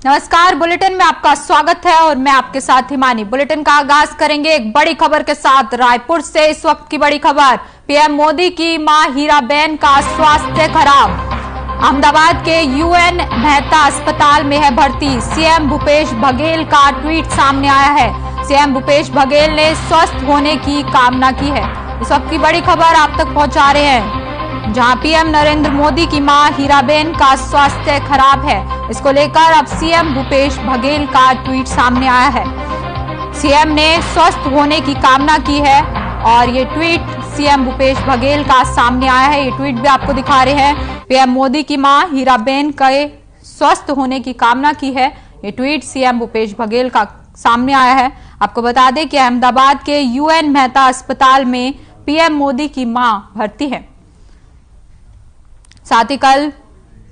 नमस्कार, बुलेटिन में आपका स्वागत है और मैं आपके साथ हिमानी। बुलेटिन का आगाज करेंगे एक बड़ी खबर के साथ। रायपुर से इस वक्त की बड़ी खबर, पीएम मोदी की मां हीराबेन का स्वास्थ्य खराब। अहमदाबाद के यूएन मेहता अस्पताल में है भर्ती। सीएम भूपेश बघेल का ट्वीट सामने आया है। सीएम भूपेश बघेल ने स्वस्थ होने की कामना की है। इस वक्त की बड़ी खबर आप तक पहुंचा रहे हैं, जहां पीएम नरेंद्र मोदी की मां हीराबेन का स्वास्थ्य खराब है। इसको लेकर अब सीएम भूपेश बघेल का ट्वीट सामने आया है। सीएम ने स्वस्थ होने की कामना की है और ये ट्वीट सीएम भूपेश बघेल का सामने आया है। ये ट्वीट भी आपको दिखा रहे हैं। पीएम मोदी की मां हीराबेन के स्वस्थ होने की कामना की है। ये ट्वीट सीएम भूपेश बघेल का सामने आया है। आपको बता दें कि अहमदाबाद के यूएन मेहता अस्पताल में पीएम मोदी की मां भर्ती है। साथ ही कल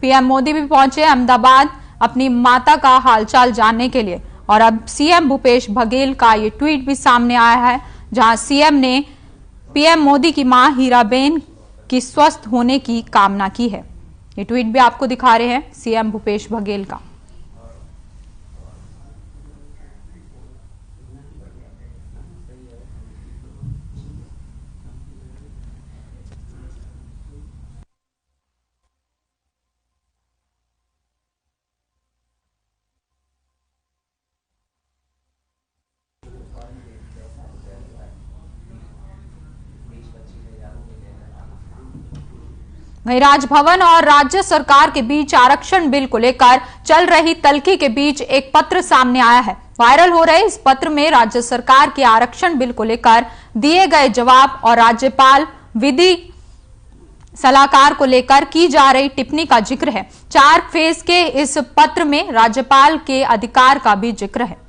पीएम मोदी भी पहुंचे अहमदाबाद अपनी माता का हालचाल जानने के लिए। और अब सीएम भूपेश बघेल का ये ट्वीट भी सामने आया है, जहां सीएम ने पीएम मोदी की मां हीराबेन की स्वस्थ होने की कामना की है। ये ट्वीट भी आपको दिखा रहे हैं सीएम भूपेश बघेल का। वहीं राजभवन और राज्य सरकार के बीच आरक्षण बिल को लेकर चल रही तल्खी के बीच एक पत्र सामने आया है। वायरल हो रहे इस पत्र में राज्य सरकार के आरक्षण बिल को लेकर दिए गए जवाब और राज्यपाल विधि सलाहकार को लेकर की जा रही टिप्पणी का जिक्र है। 4 फेज के इस पत्र में राज्यपाल के अधिकार का भी जिक्र है।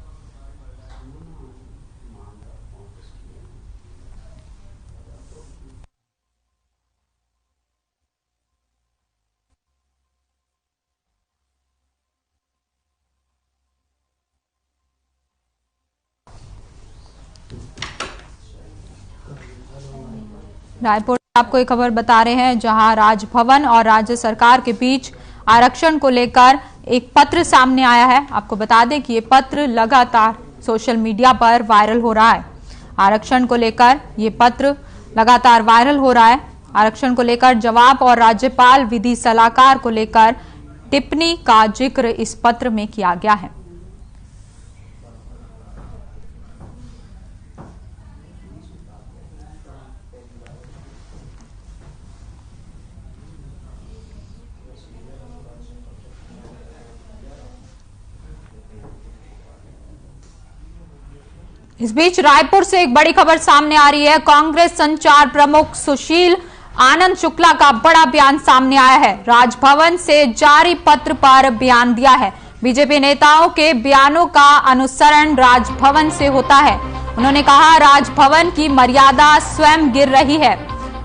रायपुर आपको एक खबर बता रहे हैं, जहां राजभवन और राज्य सरकार के बीच आरक्षण को लेकर एक पत्र सामने आया है। आपको बता दें कि ये पत्र लगातार सोशल मीडिया पर वायरल हो रहा है। आरक्षण को लेकर ये पत्र लगातार वायरल हो रहा है। आरक्षण को लेकर जवाब और राज्यपाल विधि सलाहकार को लेकर टिप्पणी का जिक्र इस पत्र में किया गया है। इस बीच रायपुर से एक बड़ी खबर सामने आ रही है। कांग्रेस संचार प्रमुख सुशील आनंद शुक्ला का बड़ा बयान सामने आया है। राजभवन से जारी पत्र पर बयान दिया है। बीजेपी नेताओं के बयानों का अनुसरण राजभवन से होता है। उन्होंने कहा, राजभवन की मर्यादा स्वयं गिर रही है।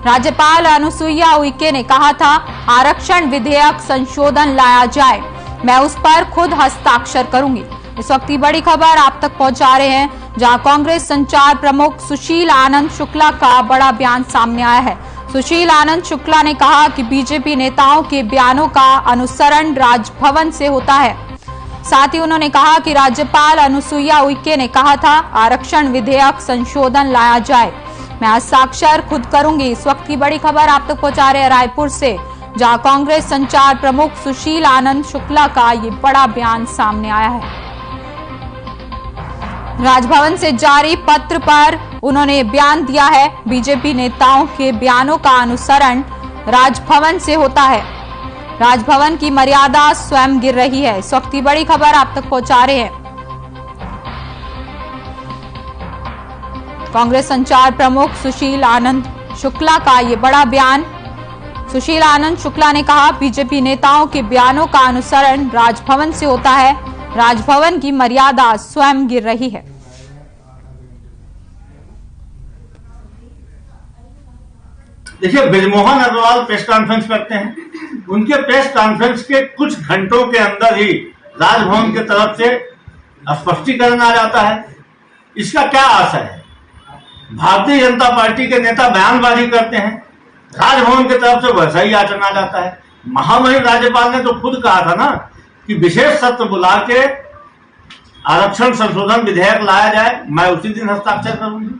राज्यपाल अनुसुईया उइके ने कहा था, आरक्षण विधेयक संशोधन लाया जाए, मैं उस पर खुद हस्ताक्षर करूंगी। इस वक्त की बड़ी खबर आप तक पहुंचा रहे हैं, जहां कांग्रेस संचार प्रमुख सुशील आनंद शुक्ला का बड़ा बयान सामने आया है। सुशील आनंद शुक्ला ने कहा कि बीजेपी नेताओं के बयानों का अनुसरण राजभवन से होता है। साथ ही उन्होंने कहा कि राज्यपाल अनुसुईया उइके ने कहा था, आरक्षण विधेयक संशोधन लाया जाए, मैं हस्ताक्षर खुद करूंगी। इस वक्त की बड़ी खबर आप तक पहुंचा रहे हैं रायपुर से, जहां कांग्रेस संचार प्रमुख सुशील आनंद शुक्ला का ये बड़ा बयान सामने आया है। राजभवन से जारी पत्र पर उन्होंने बयान दिया है, बीजेपी नेताओं के बयानों का अनुसरण राजभवन से होता है, राजभवन की मर्यादा स्वयं गिर रही है। इस वक्त की बड़ी खबर आप तक पहुंचा रहे हैं। कांग्रेस संचार प्रमुख सुशील आनंद शुक्ला का ये बड़ा बयान। सुशील आनंद शुक्ला ने कहा, बीजेपी नेताओं के बयानों का अनुसरण राजभवन से होता है, राजभवन की मर्यादा स्वयं गिर रही है। देखिए, बृजमोहन अग्रवाल प्रेस कॉन्फ्रेंस करते हैं। उनके प्रेस कॉन्फ्रेंस के कुछ घंटों के अंदर ही राजभवन की तरफ से स्पष्टीकरण आ जाता है। इसका क्या असर है? भारतीय जनता पार्टी के नेता बयानबाजी करते हैं, राजभवन की तरफ से वैसा ही आचरण आ जाता है। महामहिम राज्यपाल ने तो खुद कहा था ना कि विशेष सत्र बुला के आरक्षण संशोधन विधेयक लाया जाए, मैं उसी दिन हस्ताक्षर करूंगी।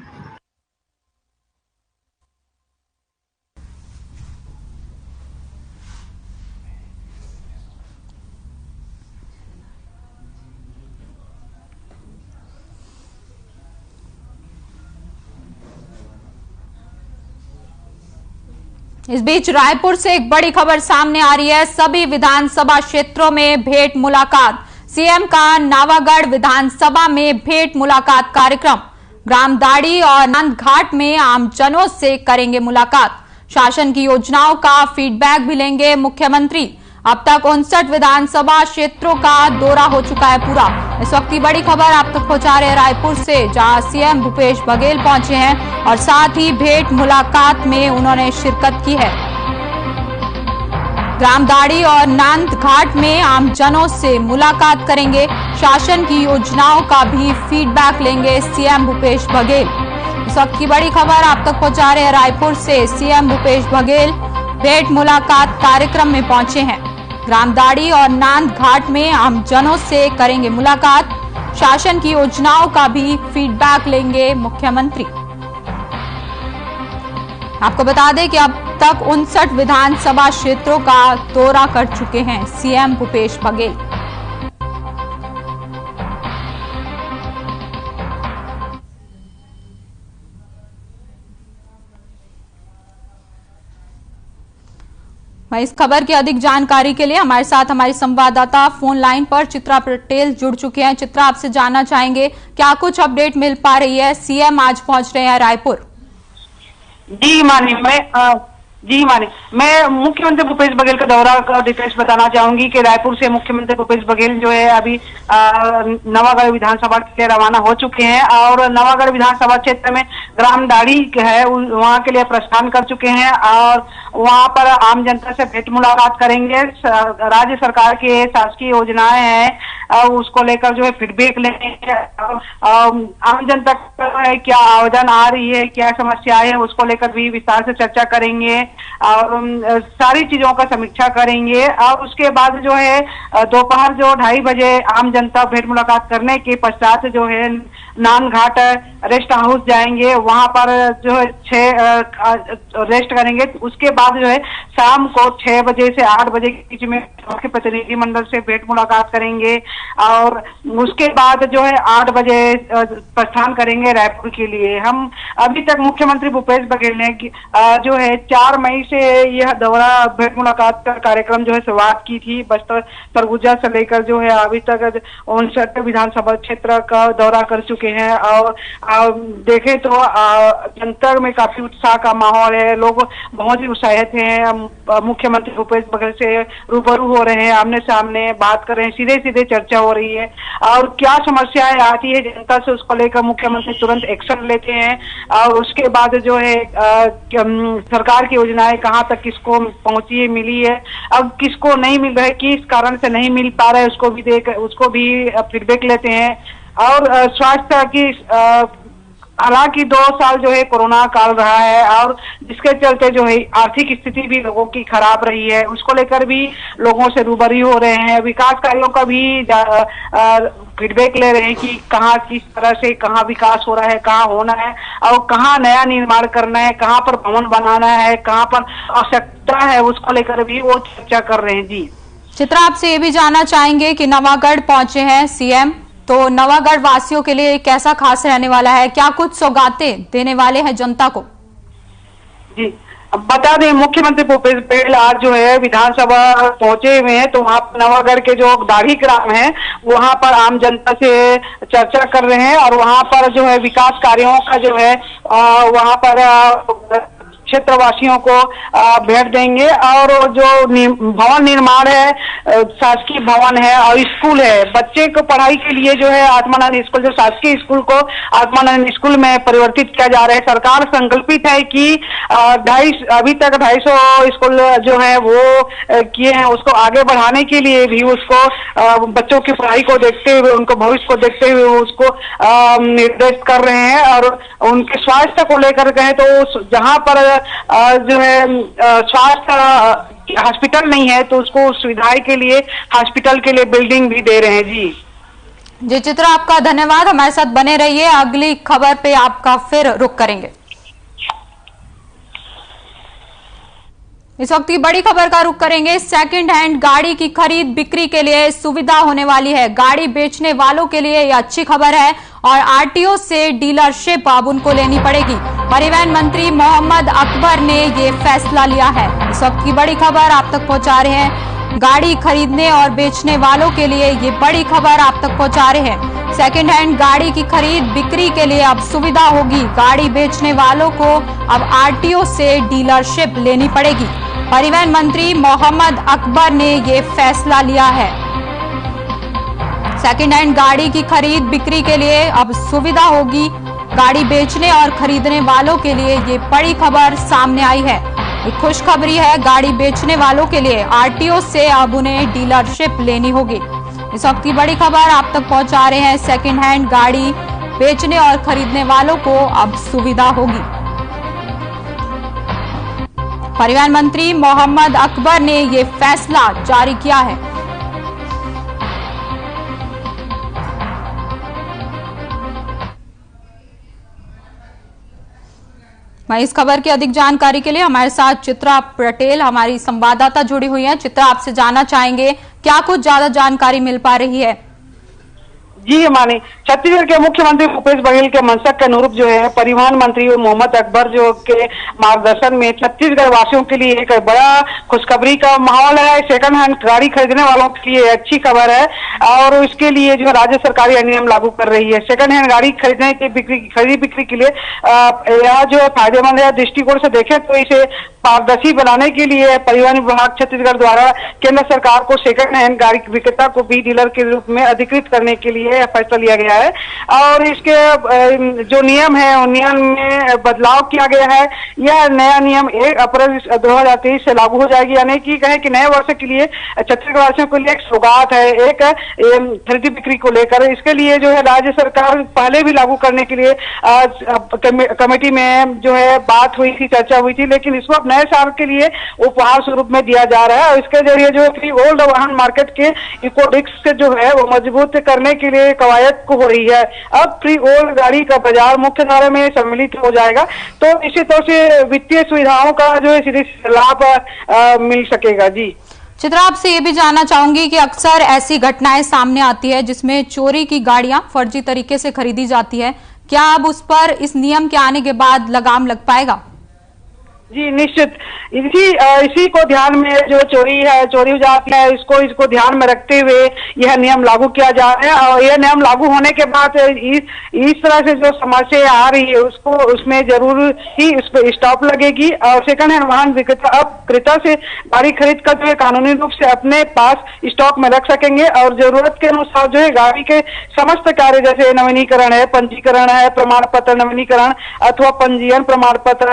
इस बीच रायपुर से एक बड़ी खबर सामने आ रही है। सभी विधानसभा क्षेत्रों में भेंट मुलाकात। सीएम का नावागढ़ विधानसभा में भेंट मुलाकात कार्यक्रम। ग्रामदाड़ी और नांदघाट में आमजनों से करेंगे मुलाकात। शासन की योजनाओं का फीडबैक भी लेंगे मुख्यमंत्री। अब तक 59 विधानसभा क्षेत्रों का दौरा हो चुका है पूरा। इस वक्त की बड़ी खबर आप तक पहुंचा रहे हैं रायपुर से, जहां सीएम भूपेश बघेल पहुंचे हैं और साथ ही भेंट मुलाकात में उन्होंने शिरकत की है। ग्रामदाड़ी और नांदघाट में आमजनों से मुलाकात करेंगे। शासन की योजनाओं का भी फीडबैक लेंगे सीएम भूपेश बघेल। इस वक्त की बड़ी खबर आप तक पहुंचा रहे हैं रायपुर से। सीएम भूपेश बघेल भेंट मुलाकात कार्यक्रम में पहुंचे हैं। ग्रामदाड़ी और नांदघाट में आमजनों से करेंगे मुलाकात। शासन की योजनाओं का भी फीडबैक लेंगे मुख्यमंत्री। आपको बता दें कि अब तक 59 विधानसभा क्षेत्रों का दौरा कर चुके हैं सीएम भूपेश बघेल। मैं इस खबर की अधिक जानकारी के लिए हमारे साथ हमारी संवाददाता फोन लाइन पर चित्रा पटेल जुड़ चुके हैं। चित्रा, आपसे जानना चाहेंगे क्या कुछ अपडेट मिल पा रही है? सीएम आज पहुंच रहे हैं रायपुर। जी मानी, मैं मुख्यमंत्री भूपेश बघेल का दौरा का डिटेल्स बताना चाहूंगी कि रायपुर से मुख्यमंत्री भूपेश बघेल जो है अभी नवागढ़ विधानसभा के लिए रवाना हो चुके हैं और नवागढ़ विधानसभा क्षेत्र में ग्रामदाड़ी है वहां के लिए प्रस्थान कर चुके हैं और वहां पर आम जनता से भेंट मुलाकात करेंगे। राज्य सरकार की शासकीय योजनाएं हैं उसको लेकर जो है फीडबैक लेंगे। आम जनता का क्या आवेदन आ रही है, क्या समस्याएं है, उसको लेकर भी विस्तार से चर्चा करेंगे और सारी चीजों का समीक्षा करेंगे। और उसके बाद जो है दोपहर जो 2:30 बजे आम जनता भेंट मुलाकात करने के पश्चात जो है नांदघाट रेस्ट हाउस जाएंगे। वहां पर जो है 6 रेस्ट करेंगे। उसके बाद जो है शाम को 6 बजे से 8 बजे के बीच में मुख्य प्रतिनिधि मंडल से भेंट मुलाकात करेंगे और उसके बाद जो है 8 बजे प्रस्थान करेंगे रायपुर के लिए। हम अभी तक मुख्यमंत्री भूपेश बघेल ने जो है 4 मई से यह दौरा भेंट मुलाकात का कार्यक्रम जो है शुरुआत की थी। बस्तर सरगुजा से लेकर जो है अभी तक 59 विधानसभा क्षेत्र का दौरा कर चुके हैं और देखें तो जनता में काफी उत्साह का माहौल है। लोग बहुत ही उत्साहित हैं। मुख्यमंत्री भूपेश बघेल से रूबरू हो रहे हैं, आमने सामने बात कर रहे हैं, सीधे सीधे चर्चा हो रही है और क्या समस्याएं आती है जनता से उसको लेकर मुख्यमंत्री तुरंत एक्शन लेते हैं और उसके बाद जो है सरकार की योजनाएं कहाँ तक किसको पहुंची है, मिली है, अब किसको नहीं मिल रहा है, किस कारण से नहीं मिल पा रहा है, उसको भी फीडबैक लेते हैं। और स्वास्थ्य की हालांकि 2 साल जो है कोरोना काल रहा है और जिसके चलते जो है आर्थिक स्थिति भी लोगों की खराब रही है, उसको लेकर भी लोगों से रूबरू हो रहे हैं। विकास कार्यों का भी फीडबैक ले रहे हैं कि कहाँ किस तरह से कहाँ विकास हो रहा है, कहाँ होना है और कहाँ नया निर्माण करना है, कहाँ पर भवन बनाना है, कहाँ पर आवश्यकता है, उसको लेकर भी वो चर्चा कर रहे हैं। जी चित्रा, आपसे ये भी जानना चाहेंगे कि नवागढ़ पहुंचे हैं सीएम, तो नवागढ़ वासियों के लिए कैसा खास रहने वाला है? क्या कुछ सौगातें देने वाले हैं जनता को? जी बता दें, मुख्यमंत्री भूपेश बघेल आज जो है विधानसभा पहुंचे हुए हैं तो वहाँ नवागढ़ के जो दाढ़ी ग्राम है वहाँ पर आम जनता से चर्चा कर रहे हैं और वहाँ पर जो है विकास कार्यों का जो है वहाँ पर क्षेत्रवासियों को भेंट देंगे और जो भवन निर्माण है, शासकीय भवन है और स्कूल है, बच्चे को पढ़ाई के लिए जो है आत्मानंद स्कूल, जो शासकीय स्कूल को आत्मानंद स्कूल में परिवर्तित किया जा रहा है। सरकार संकल्पित है कि अभी तक 250 स्कूल जो है वो किए हैं, उसको आगे बढ़ाने के लिए भी उसको बच्चों की पढ़ाई को देखते हुए, उनको भविष्य को देखते हुए उसको निर्देशित कर रहे हैं और उनके स्वास्थ्य को लेकर कहें तो जहां पर जो है स्वास्थ्य हॉस्पिटल नहीं है तो उसको सुविधाएं के लिए हॉस्पिटल के लिए बिल्डिंग भी दे रहे हैं। जी चित्रा, आपका धन्यवाद, हमारे साथ बने रहिए। अगली खबर पे आपका फिर रुख करेंगे। इस वक्त की बड़ी खबर का रुख करेंगे। सेकंड हैंड गाड़ी की खरीद बिक्री के लिए सुविधा होने वाली है। गाड़ी बेचने वालों के लिए यह अच्छी खबर है और आरटीओ से डीलरशिप अब उनको लेनी पड़ेगी। परिवहन मंत्री मोहम्मद अकबर ने ये फैसला लिया है। इस वक्त की बड़ी खबर आप तक पहुंचा रहे हैं। गाड़ी खरीदने और बेचने वालों के लिए ये बड़ी खबर आप तक पहुंचा रहे हैं। सेकंड हैंड गाड़ी की खरीद बिक्री के लिए अब सुविधा होगी। गाड़ी बेचने वालों को अब आरटीओ से डीलरशिप लेनी पड़ेगी। परिवहन मंत्री मोहम्मद अकबर ने ये फैसला लिया है। सेकंड हैंड गाड़ी की खरीद बिक्री के लिए अब सुविधा होगी। गाड़ी बेचने और खरीदने वालों के लिए ये बड़ी खबर सामने आई है। एक खुशखबरी है गाड़ी बेचने वालों के लिए। आरटीओ से अब उन्हें डीलरशिप लेनी होगी। इस वक्त की बड़ी खबर आप तक पहुंचा रहे हैं। सेकंड हैंड गाड़ी बेचने और खरीदने वालों को अब सुविधा होगी। परिवहन मंत्री मोहम्मद अकबर ने ये फैसला जारी किया है। मैं इस खबर की अधिक जानकारी के लिए हमारे साथ चित्रा पटेल हमारी संवाददाता जुड़ी हुई हैं। चित्रा, आपसे जानना चाहेंगे क्या कुछ ज्यादा जानकारी मिल पा रही है? जी मानी, छत्तीसगढ़ के मुख्यमंत्री भूपेश बघेल के मंशक के अनुरूप जो है परिवहन मंत्री मोहम्मद अकबर जो के मार्गदर्शन में छत्तीसगढ़ वासियों के लिए एक बड़ा खुशखबरी का माहौल है। सेकंड हैंड गाड़ी खरीदने वालों के लिए अच्छी खबर है और इसके लिए जो राज्य सरकार यह नियम लागू कर रही है। सेकंड हैंड गाड़ी खरीदने की खरीदी बिक्री के लिए यह जो फायदेमंद है। दृष्टिकोण से देखें तो इसे पारदर्शी बनाने के लिए परिवहन विभाग छत्तीसगढ़ द्वारा केंद्र सरकार को सेकंड हैंड गाड़ी विक्रेता को भी डीलर के रूप में अधिकृत करने के लिए फैसला लिया गया है और इसके जो नियम है उन नियम में बदलाव किया गया है। यह नया नियम 1 अप्रैल 2023 से लागू हो जाएगी। यानी कि कहें कि नए वर्ष के लिए छत्तीसगढ़ वासियों के लिए एक सौगात है एक खरीदी बिक्री को लेकर। इसके लिए जो है राज्य सरकार पहले भी लागू करने के लिए कमेटी में जो है बात हुई थी, चर्चा हुई थी, लेकिन इसको अब नए साल के लिए उपहार स्वरूप में दिया जा रहा है और इसके जरिए जो प्री ओल्ड वाहन मार्केट के इकोडिक्स जो है वो मजबूत करने के लिए कवायद को हो रही है। अब प्री ओल्ड गाड़ी का बाजार मुख्य धारा में सम्मिलित हो जाएगा तो इसी तरह से वित्तीय सुविधाओं का जो है सीधे लाभ मिल सकेगा। जी चित्रा, आपसे ये भी जानना चाहूंगी कि अक्सर ऐसी घटनाएं सामने आती है जिसमें चोरी की गाड़ियां फर्जी तरीके से खरीदी जाती है। क्या अब उस पर इस नियम के आने के बाद लगाम लग पाएगा? जी निश्चित, इसी को ध्यान में जो चोरी हो जाती है इसको ध्यान में रखते हुए यह नियम लागू किया जा रहा है और यह नियम लागू होने के बाद इस तरह से जो समस्या आ रही है उसको उसमें जरूर ही उस पर स्टॉप लगेगी और सेकंड हैंड वाहन विक्रेता अब क्रेता से गाड़ी खरीद कर जो है कानूनी रूप से अपने पास स्टॉक में रख सकेंगे और जरूरत के अनुसार जो है गाड़ी के समस्त कार्य जैसे नवीनीकरण है, पंजीकरण है, प्रमाण पत्र नवीनीकरण अथवा पंजीयन प्रमाण पत्र,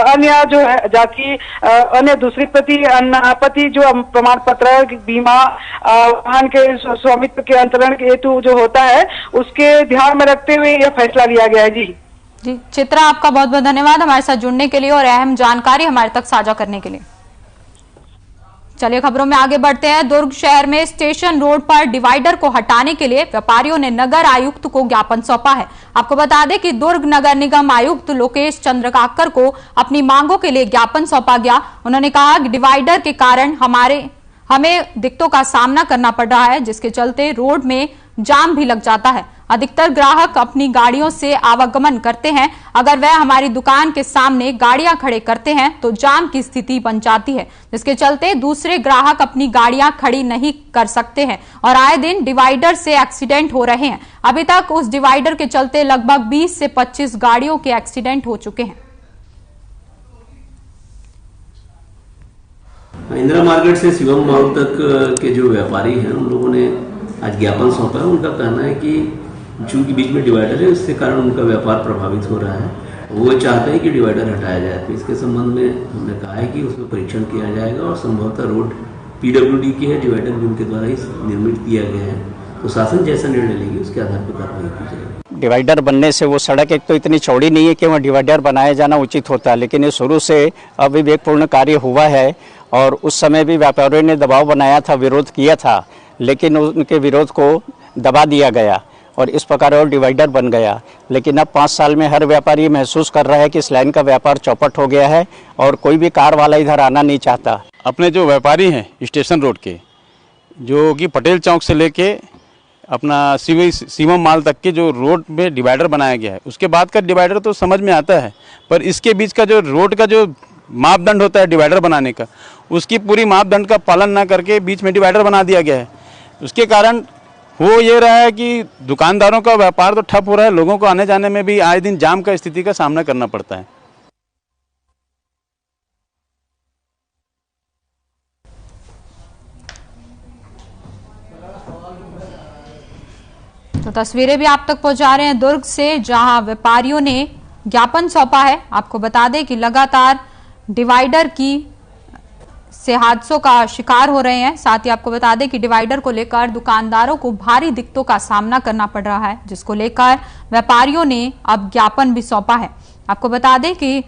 अन्य जो जाति अन्य दूसरी प्रति जो प्रमाण पत्र, बीमा, वाहन के स्वामित्व के अंतरण के हेतु जो होता है उसके ध्यान में रखते हुए यह फैसला लिया गया है। जी चित्रा, आपका बहुत बहुत धन्यवाद हमारे साथ जुड़ने के लिए और अहम जानकारी हमारे तक साझा करने के लिए। चलिए खबरों में आगे बढ़ते हैं। दुर्ग शहर में स्टेशन रोड पर डिवाइडर को हटाने के लिए व्यापारियों ने नगर आयुक्त को ज्ञापन सौंपा है। आपको बता दें कि दुर्ग नगर निगम आयुक्त लोकेश चंद्र काकर को अपनी मांगों के लिए ज्ञापन सौंपा गया। उन्होंने कहा कि डिवाइडर के कारण हमें दिक्कतों का सामना करना पड़ रहा है, जिसके चलते रोड में जाम भी लग जाता है। अधिकतर ग्राहक अपनी गाड़ियों से आवागमन करते हैं। अगर वह हमारी दुकान के सामने गाड़ियां खड़े करते हैं तो जाम की स्थिति बन जाती है, जिसके चलते दूसरे ग्राहक अपनी गाड़ियां खड़ी नहीं कर सकते हैं और आए दिन डिवाइडर से एक्सीडेंट हो रहे हैं। अभी तक उस डिवाइडर के चलते लगभग 20 से 25 गाड़ियों के एक्सीडेंट हो चुके हैं। इंदिरा मार्केट से शिवम मॉल तक के जो व्यापारी हैं उन लोगों ने आज ज्ञापन सौंपा है। उनका कहना है कि चूंकि बीच में डिवाइडर है उसके कारण उनका व्यापार प्रभावित हो रहा है। वो चाहते हैं कि डिवाइडर हटाया जाए। तो इसके संबंध में हमने कहा है कि उसमें परीक्षण किया जाएगा और संभवतः रोड पीडब्ल्यूडी की है, डिवाइडर भी उनके द्वारा ही निर्मित किया गया है। तो शासन जैसा निर्णय लेगी उसके आधार पर कार्रवाई की जाएगी। डिवाइडर बनने से वो सड़क एक तो इतनी चौड़ी नहीं है कि वहाँ डिवाइडर बनाया जाना उचित होता, लेकिन ये शुरू से अविवेकपूर्ण कार्य हुआ है। और उस समय भी व्यापारियों ने दबाव बनाया था, विरोध किया था, लेकिन उनके विरोध को दबा दिया गया और इस प्रकार और डिवाइडर बन गया। लेकिन अब 5 साल में हर व्यापारी महसूस कर रहा है कि इस लाइन का व्यापार चौपट हो गया है और कोई भी कार वाला इधर आना नहीं चाहता। अपने जो व्यापारी हैं स्टेशन रोड के, जो कि पटेल चौक से लेके अपना शिवम माल तक के जो रोड में डिवाइडर बनाया गया है, उसके बाद का डिवाइडर तो समझ में आता है, पर इसके बीच का जो रोड का जो मापदंड होता है डिवाइडर बनाने का, उसकी पूरी मापदंड का पालन ना करके बीच में डिवाइडर बना दिया गया है। उसके कारण हो ये रहा है कि दुकानदारों का व्यापार तो ठप हो रहा है, लोगों को आने जाने में भी आए दिन जाम का स्थिति का सामना करना पड़ता है। तो तस्वीरें भी आप तक पहुंचा रहे हैं दुर्ग से, जहां व्यापारियों ने ज्ञापन सौंपा है। आपको बता दें कि लगातार डिवाइडर से हादसों का शिकार हो रहे हैं। साथ ही आपको बता दें कि डिवाइडर को लेकर दुकानदारों को भारी दिक्कतों का सामना करना पड़ रहा है, जिसको लेकर व्यापारियों ने अब ज्ञापन भी सौंपा है। आपको बता दें कि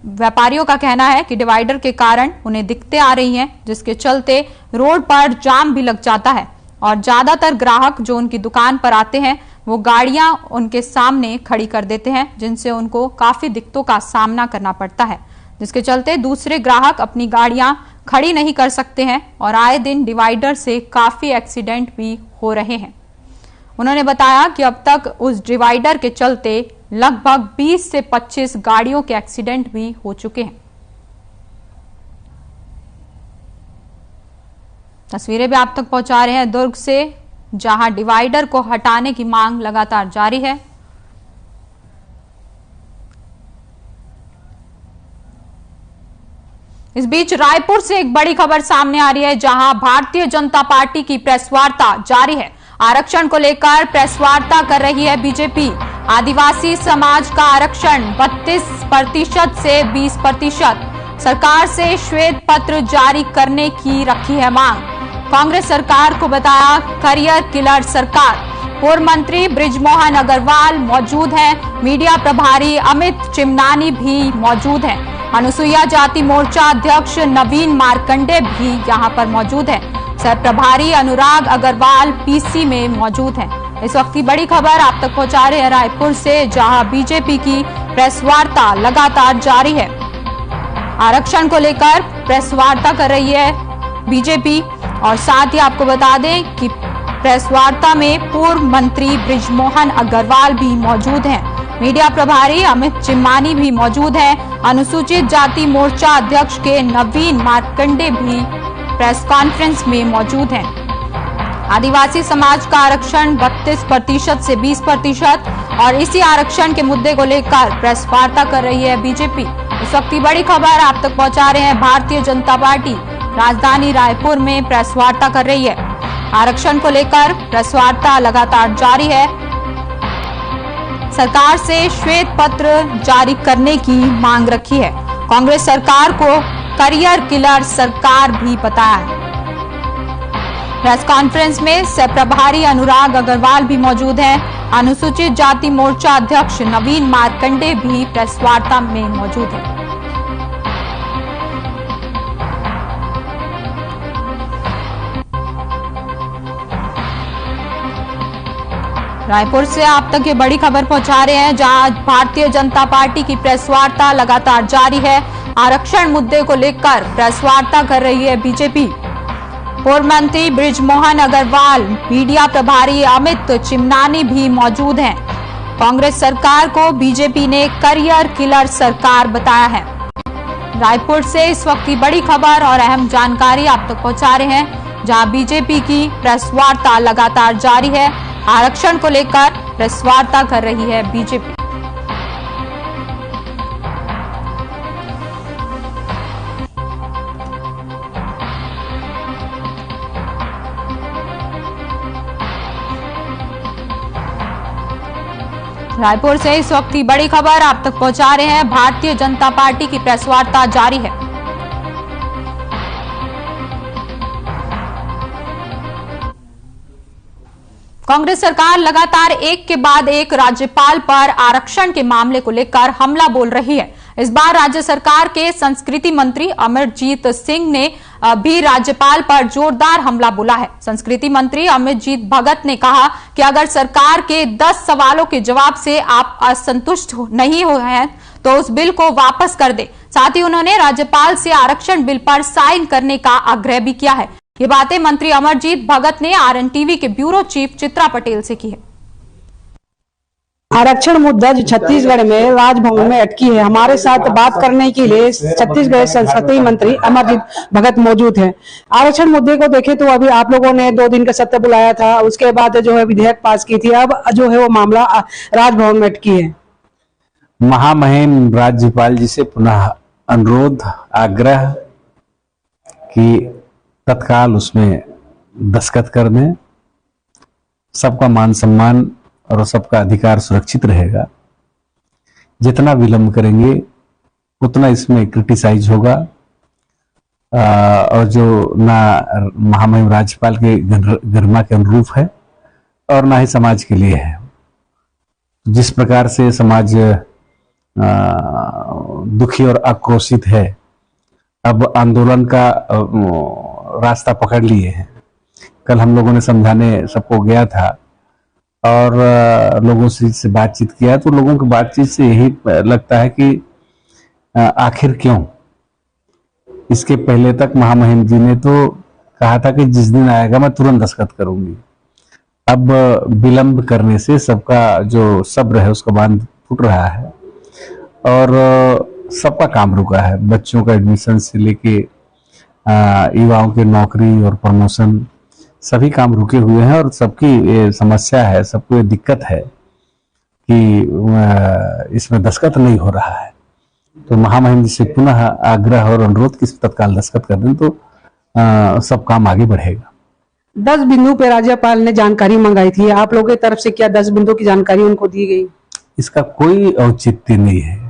व्यापारियों का कहना है कि डिवाइडर के कारण उन्हें दिक्कतें आ रही हैं, जिसके चलते रोड पर जाम भी लग जाता है और ज्यादातर ग्राहक जो उनकी दुकान पर आते हैं वो गाड़ियां उनके सामने खड़ी कर देते हैं, जिनसे उनको काफी दिक्कतों का सामना करना पड़ता है, जिसके चलते दूसरे ग्राहक अपनी गाड़ियां खड़ी नहीं कर सकते हैं और आए दिन डिवाइडर से काफी एक्सीडेंट भी हो रहे हैं। उन्होंने बताया कि अब तक उस डिवाइडर के चलते लगभग 20 से 25 गाड़ियों के एक्सीडेंट भी हो चुके हैं। तस्वीरें भी आप तक पहुंचा रहे हैं दुर्ग से, जहां डिवाइडर को हटाने की मांग लगातार जारी है। इस बीच रायपुर से एक बड़ी खबर सामने आ रही है, जहां भारतीय जनता पार्टी की प्रेस वार्ता जारी है। आरक्षण को लेकर प्रेस वार्ता कर रही है बीजेपी। आदिवासी समाज का आरक्षण 32% से 20%, सरकार से श्वेत पत्र जारी करने की रखी है मांग। कांग्रेस सरकार को बताया करियर किलर सरकार। पूर्व मंत्री बृजमोहन अग्रवाल मौजूद हैं, मीडिया प्रभारी अमित चिमनानी भी मौजूद हैं, अनुसुईया जाति मोर्चा अध्यक्ष नवीन मार्कंडे भी यहां पर मौजूद हैं, सह प्रभारी अनुराग अग्रवाल पीसी में मौजूद हैं। इस वक्त की बड़ी खबर आप तक पहुंचा रहे हैं रायपुर से, जहां बीजेपी की प्रेस वार्ता लगातार जारी है। आरक्षण को लेकर प्रेस वार्ता कर रही है बीजेपी और साथ ही आपको बता दें कि प्रेस वार्ता में पूर्व मंत्री बृजमोहन अग्रवाल भी मौजूद हैं, मीडिया प्रभारी अमित चिमनानी भी मौजूद हैं, अनुसूचित जाति मोर्चा अध्यक्ष के नवीन मार्कंडे भी प्रेस कॉन्फ्रेंस में मौजूद हैं। आदिवासी समाज का आरक्षण 32% से 20% और इसी आरक्षण के मुद्दे को लेकर प्रेस वार्ता कर रही है बीजेपी। इस वक्त की बड़ी खबर आप तक पहुंचा रहे हैं भारतीय जनता पार्टी राजधानी रायपुर में प्रेस वार्ता कर रही है। आरक्षण को लेकर प्रेस वार्ता लगातार जारी है। सरकार से श्वेत पत्र जारी करने की मांग रखी है। कांग्रेस सरकार को करियर किलर सरकार भी बताया है। प्रेस कॉन्फ्रेंस में सह प्रभारी अनुराग अग्रवाल भी मौजूद हैं, अनुसूचित जाति मोर्चा अध्यक्ष नवीन मार्कंडे भी प्रेस वार्ता में मौजूद हैं। रायपुर से आप तक ये बड़ी खबर पहुंचा रहे हैं, जहां भारतीय जनता पार्टी की प्रेस वार्ता लगातार जारी है। आरक्षण मुद्दे को लेकर प्रेस वार्ता कर रही है बीजेपी। पूर्व मंत्री बृजमोहन अग्रवाल, मीडिया प्रभारी अमित चिमनानी भी मौजूद हैं। कांग्रेस सरकार को बीजेपी ने करियर किलर सरकार बताया है। रायपुर से इस वक्त की बड़ी खबर और अहम जानकारी आप तक पहुंचा रहे हैं, जहां बीजेपी की प्रेस वार्ता लगातार जारी है। आरक्षण को लेकर प्रेस वार्ता कर रही है बीजेपी। रायपुर से इस वक्त की बड़ी खबर आप तक पहुंचा रहे हैं, भारतीय जनता पार्टी की प्रेस वार्ता जारी है। कांग्रेस सरकार लगातार एक के बाद एक राज्यपाल पर आरक्षण के मामले को लेकर हमला बोल रही है। इस बार राज्य सरकार के संस्कृति मंत्री अमरजीत सिंह ने भी राज्यपाल पर जोरदार हमला बोला है। संस्कृति मंत्री अमरजीत भगत ने कहा कि अगर सरकार के 10 सवालों के जवाब से आप असंतुष्ट नहीं हुए हैं तो उस बिल को वापस कर दे। साथ ही उन्होंने राज्यपाल से आरक्षण बिल पर साइन करने का आग्रह भी किया है। ये बातें मंत्री अमरजीत भगत ने RNTV के ब्यूरो चीफ चित्रा पटेल से की है। आरक्षण मुद्दा जो छत्तीसगढ़ में राजभवन में अटकी है, हमारे साथ बात करने के लिए छत्तीसगढ़ संस्कृति मंत्री अमरजीत भगत मौजूद हैं। आरक्षण मुद्दे को देखें तो अभी आप लोगों ने 2 दिन का सत्र बुलाया था, उसके बाद जो है विधेयक पास की थी, अब जो है वो मामला राजभवन में अटकी है। महामहिम राज्यपाल जी से पुनः अनुरोध आग्रह कि तत्काल उसमें दस्तखत कर दें। सबका मान सम्मान और सबका अधिकार सुरक्षित रहेगा। जितना विलंब करेंगे उतना इसमें क्रिटिसाइज होगा और जो ना महामहिम राज्यपाल के गरिमा के अनुरूप है और ना ही समाज के लिए है। जिस प्रकार से समाज दुखी और आक्रोशित है, अब आंदोलन का रास्ता पकड़ लिए हैं। कल हम लोगों ने समझाने सबको गया था और लोगों से बातचीत किया, तो लोगों की बातचीत से यही लगता है कि आखिर क्यों। इसके पहले तक महामहिम जी ने तो कहा था कि जिस दिन आएगा मैं तुरंत दस्तखत करूंगी। अब विलंब करने से सबका जो सब्र है उसका बांध फूट रहा है और सबका काम रुका है। बच्चों का एडमिशन से लेके युवाओं की नौकरी और प्रमोशन, सभी काम रुके हुए हैं और सबकी समस्या है, सबको दिक्कत है कि इसमें दस्तखत नहीं हो रहा है। तो महामहिम जी से पुनः आग्रह और अनुरोध कि तत्काल दस्तखत कर दें तो सब काम आगे बढ़ेगा। 10 बिंदु पे राज्यपाल ने जानकारी मंगाई थी, आप लोगों की तरफ से क्या 10 बिंदु की जानकारी उनको दी गई? इसका कोई औचित्य नहीं है।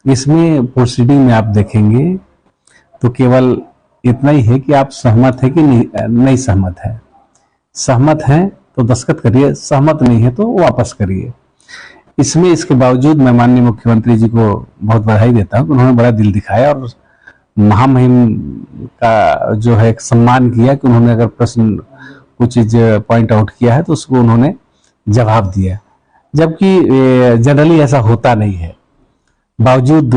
इसमें प्रोसीडिंग में आप देखेंगे तो केवल इतना ही है कि आप सहमत है कि नहीं सहमत है। सहमत है तो दस्तखत करिए, सहमत नहीं है तो वापस करिए। इसमें इसके बावजूद मैं माननीय मुख्यमंत्री जी को बहुत बधाई देता हूँ, उन्होंने बड़ा दिल दिखाया और महामहिम का जो है सम्मान किया कि उन्होंने अगर प्रश्न कुछ चीज पॉइंट आउट किया है तो उसको उन्होंने जवाब दिया, जबकि जनरली ऐसा होता नहीं है। बावजूद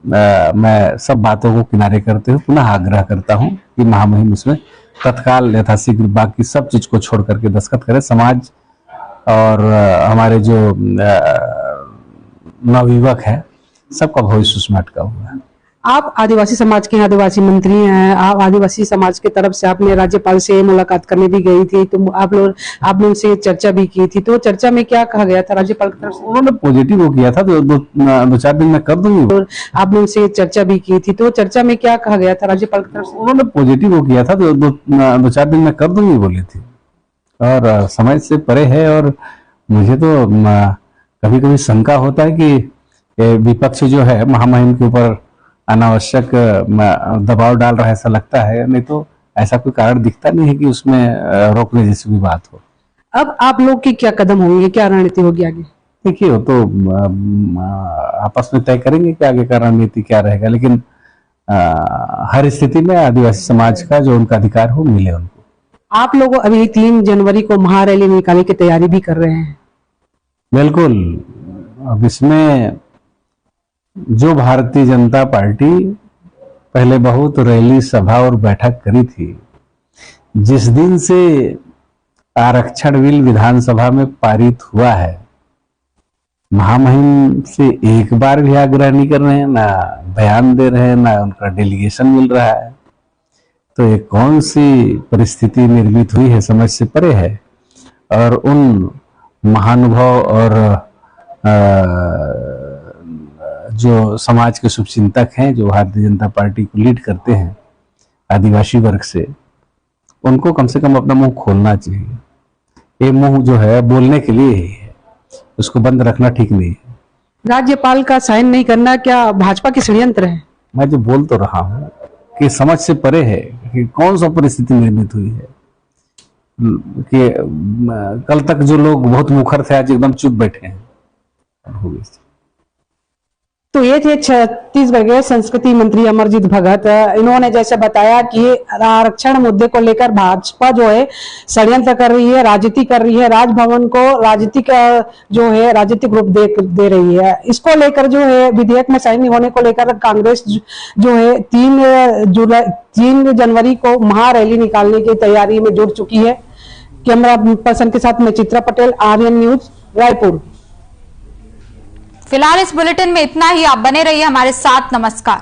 मैं सब बातों को किनारे करते हुए पुनः आग्रह करता हूं कि महामहिम इसमें तत्काल यथाशीघ्र बाकी सब चीज को छोड़ करके दस्तखत करें। समाज और हमारे जो नवयुवक है सबका भविष्य उसमें अटका हुआ है। आप आदिवासी समाज के आदिवासी मंत्री हैं, आप आदिवासी समाज की तरफ से आपने राज्यपाल से मुलाकात करने भी गई थी, तो आपने उनसे चर्चा भी की थी, तो चर्चा में क्या कहा गया था राज्यपाल की तरफ से? उन्होंने पॉजिटिव वो किया था, तो 2-4 दिन में कर दूंगी। आपने उनसे चर्चा भी की थी, तो चर्चा में क्या कहा गया था राज्यपाल की तरफ से? उन्होंने पॉजिटिव वो किया था, तो 2-4 दिन में कर दूंगी बोली थी और समझ से परे है। और मुझे तो कभी कभी शंका होता है कि विपक्ष जो है महामहिम के ऊपर अनावश्यक दबाव डाल रहा है, ऐसा लगता है। नहीं तो ऐसा कोई कारण दिखता नहीं है कि उसमें रोकने जैसी भी बात हो। अब आप लोग की क्या कदम होंगे, क्या रणनीति होगी आगे? देखिए वो तो आपस में तय करेंगे कि आगे का रणनीति क्या रहेगा, लेकिन हर स्थिति में आदिवासी समाज का जो उनका अधिकार हो मिले उनको। आप लोग अभी 3 जनवरी को महारैली निकालने की तैयारी भी कर रहे हैं? बिल्कुल। अब इसमें जो भारतीय जनता पार्टी पहले बहुत रैली सभा और बैठक करी थी, जिस दिन से आरक्षण बिल विधानसभा में पारित हुआ है, महामहिम से एक बार भी आग्रह नहीं कर रहे हैं, ना बयान दे रहे हैं, ना उनका डेलीगेशन मिल रहा है। तो ये कौन सी परिस्थिति निर्मित हुई है, समझ से परे है। और उन महानुभाव और जो समाज के शुभचिंतक हैं, जो भारतीय जनता पार्टी को लीड करते हैं आदिवासी वर्ग से, उनको कम से कम अपना मुंह खोलना चाहिए। ये मुंह जो है बोलने के लिए ही है, उसको बंद रखना ठीक नहीं है। राज्यपाल का साइन नहीं करना क्या भाजपा की षड्यंत्र है? मैं जो बोल तो रहा हूँ कि समझ से परे है कि कौन सा परिस्थिति निर्मित हुई है। कि कल तक जो लोग बहुत मुखर थे आज एकदम चुप बैठे हैं। हो गई। तो ये थे छत्तीसगढ़ के संस्कृति मंत्री अमरजीत भगत। इन्होंने जैसे बताया कि आरक्षण मुद्दे को लेकर भाजपा जो है षड्यंत्र कर रही है, राजनीति कर रही है, राजभवन को राजनीतिक जो है राजनीतिक रूप दे रही है। इसको लेकर जो है विधेयक में साइन होने को लेकर कांग्रेस जो है 3 जनवरी को महारैली निकालने की तैयारी में जुट चुकी है। कैमरा पर्सन के साथ में चित्रा पटेल, आर्यन न्यूज, रायपुर। फिलहाल इस बुलेटिन में इतना ही। आप बने रहिए हमारे साथ। नमस्कार।